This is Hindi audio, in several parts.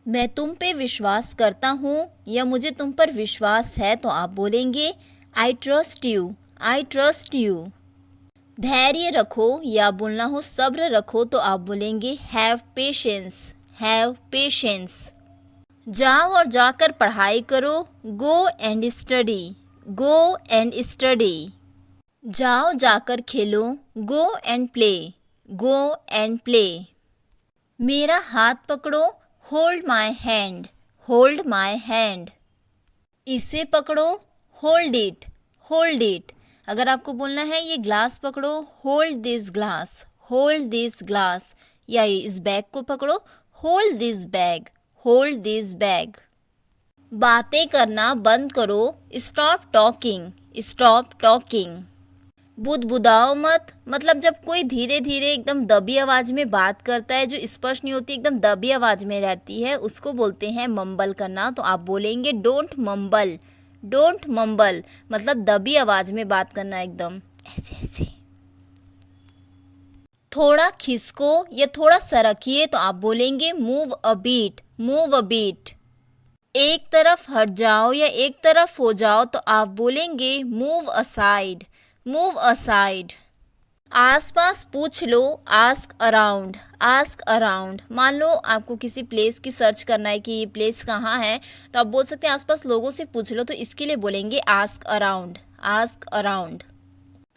मैं तुम पे विश्वास करता हूँ या मुझे तुम पर विश्वास है तो आप बोलेंगे I trust you, I trust you. धैर्य रखो या बोलना हो सब्र रखो तो आप बोलेंगे हैव पेशेंस, हैव पेशेंस। जाओ और जाकर पढ़ाई करो, go and study, go and study. जाओ जाकर खेलो, go and play, go and play. मेरा हाथ पकड़ो, hold my hand, hold my hand. इसे पकड़ो, होल्ड इट, होल्ड इट। अगर आपको बोलना है ये ग्लास पकड़ो, hold this glass, hold this glass. या इस बैग को पकड़ो, hold this bag, hold this bag. बातें करना बंद करो, स्टॉप टॉकिंग, स्टॉप टॉकिंग। बुदबुदाओ मत, मतलब जब कोई धीरे धीरे एकदम दबी आवाज में बात करता है, जो स्पष्ट नहीं होती, एकदम दबी आवाज में रहती है, उसको बोलते हैं मम्बल करना। तो आप बोलेंगे डोंट मम्बल, डोंट मम्बल, मतलब दबी आवाज में बात करना, एकदम ऐसे ऐसे। थोड़ा खिसको या थोड़ा सरकिए तो आप बोलेंगे move a bit, move a bit. एक तरफ हट जाओ या एक तरफ हो जाओ तो आप बोलेंगे मूव असाइड, मूव असाइड। आसपास पूछ लो, आस्क अराउंड, आस्क अराउंड। मान लो आपको किसी प्लेस की सर्च करना है कि ये प्लेस कहाँ है, तो आप बोल सकते हैं आसपास लोगों से पूछ लो, तो इसके लिए बोलेंगे आस्क अराउंड, आस्क अराउंड।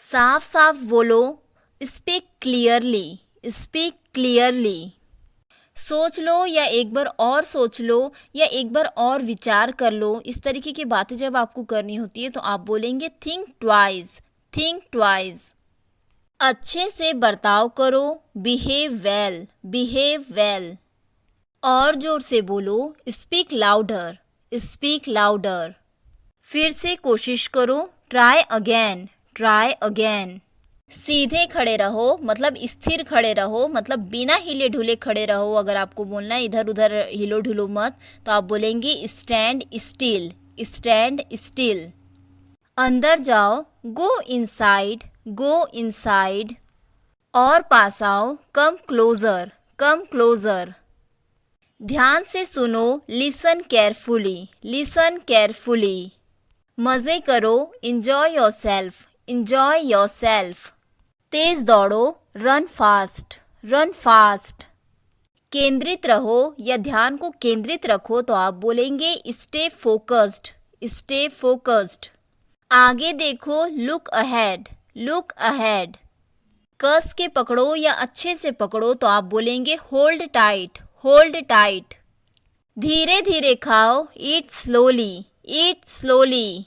साफ साफ बोलो, स्पीक क्लियरली, स्पीक क्लियरली। सोच लो या एक बार और सोच लो या एक बार और विचार कर लो। इस तरीके की बातें जब आपको करनी होती है तो आप बोलेंगे थिंक ट्वाइस, थिंक ट्वाइस। अच्छे से बर्ताव करो, बिहेव वेल, बिहेव वेल। और जोर से बोलो, स्पीक लाउडर, स्पीक लाउडर। फिर से कोशिश करो, ट्राई अगेन, ट्राई अगेन। सीधे खड़े रहो, मतलब स्थिर खड़े रहो, मतलब बिना हिले ढुले खड़े रहो। अगर आपको बोलना है इधर उधर हिलो ढुलो मत, तो आप बोलेंगे स्टैंड स्टिल, स्टैंड स्टिल। अंदर जाओ, गो इनसाइड, गो इनसाइड। और पास आओ, कम क्लोजर, कम क्लोजर। ध्यान से सुनो, लिसन केयरफुली, लिसन केयरफुली। मज़े करो, इंजॉय योरसेल्फ, इंजॉय योरसेल्फ। तेज दौड़ो, रन फास्ट, रन फास्ट। केंद्रित रहो या ध्यान को केंद्रित रखो तो आप बोलेंगे स्टे फोकस्ड, स्टे फोकस्ड। आगे देखो, लुक अहेड, लुक अहेड। कस के पकड़ो या अच्छे से पकड़ो तो आप बोलेंगे होल्ड टाइट, होल्ड टाइट। धीरे धीरे खाओ, eat slowly, eat slowly.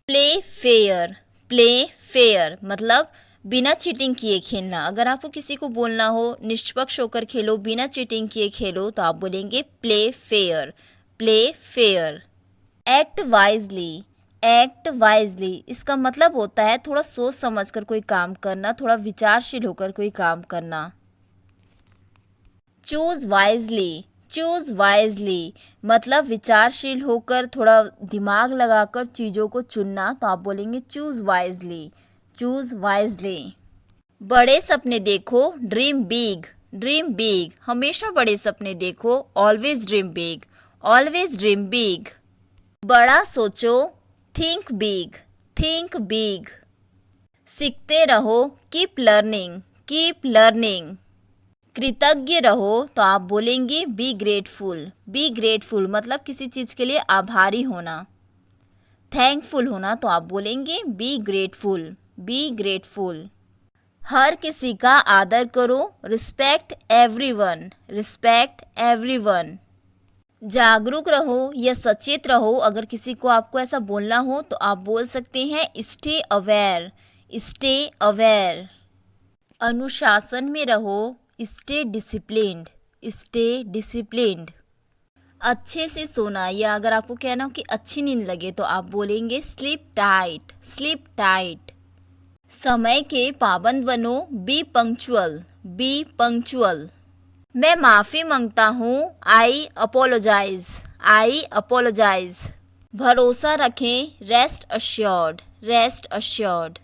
Play fair, play fair, मतलब बिना चीटिंग किए खेलना। अगर आपको किसी को बोलना हो निष्पक्ष होकर खेलो, बिना चीटिंग किए खेलो, तो आप बोलेंगे play fair, play fair. Act wisely, act wisely, इसका मतलब होता है थोड़ा सोच समझकर कोई काम करना, थोड़ा विचारशील होकर कोई काम करना। चूज वाइजली, चूज वाइजली, मतलब विचारशील होकर थोड़ा दिमाग लगाकर चीज़ों को चुनना, तो आप बोलेंगे चूज वाइजली, चूज वाइजली। बड़े सपने देखो, ड्रीम बिग, ड्रीम बिग, हमेशा बड़े सपने देखो, always dream big, always dream big. बड़ा सोचो, थिंक बिग, थिंक बिग। सीखते रहो, कीप लर्निंग, कीप लर्निंग। कृतज्ञ रहो तो आप बोलेंगे बी ग्रेटफुल, बी ग्रेटफुल, मतलब किसी चीज़ के लिए आभारी होना। थैंकफुल होना तो आप बोलेंगे बी ग्रेटफुल, बी ग्रेटफुल। हर किसी का आदर करो, रिस्पेक्ट एवरीवन, रिस्पेक्ट एवरीवन। जागरूक रहो या सचेत रहो, अगर किसी को आपको ऐसा बोलना हो तो आप बोल सकते हैं स्टे अवेयर, स्टे अवेयर। अनुशासन में रहो, स्टे डिसिप्लिन्ड, स्टे डिसिप्लिन्ड। अच्छे से सोना, या अगर आपको कहना हो कि अच्छी नींद लगे तो आप बोलेंगे स्लीप टाइट, स्लीप टाइट। समय के पाबंद बनो, बी पंक्चुअल, बी पंक्चुअल। मैं माफ़ी मांगता हूँ, आई अपोलोजाइज, आई अपोलोजाइज। भरोसा रखें, रेस्ट अश्योर्ड, रेस्ट अश्योर्ड।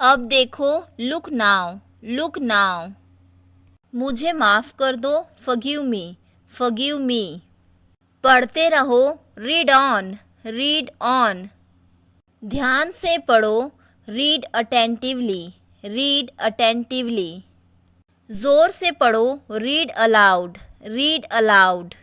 अब देखो, लुक नाउ, लुक नाउ। मुझे माफ़ कर दो, फॉरगिव मी, फॉरगिव मी। पढ़ते रहो, रीड ऑन, रीड ऑन। ध्यान से पढ़ो, रीड अटेंटिवली, रीड अटेंटिवली। जोर से पढ़ो, रीड अलाउड, रीड अलाउड।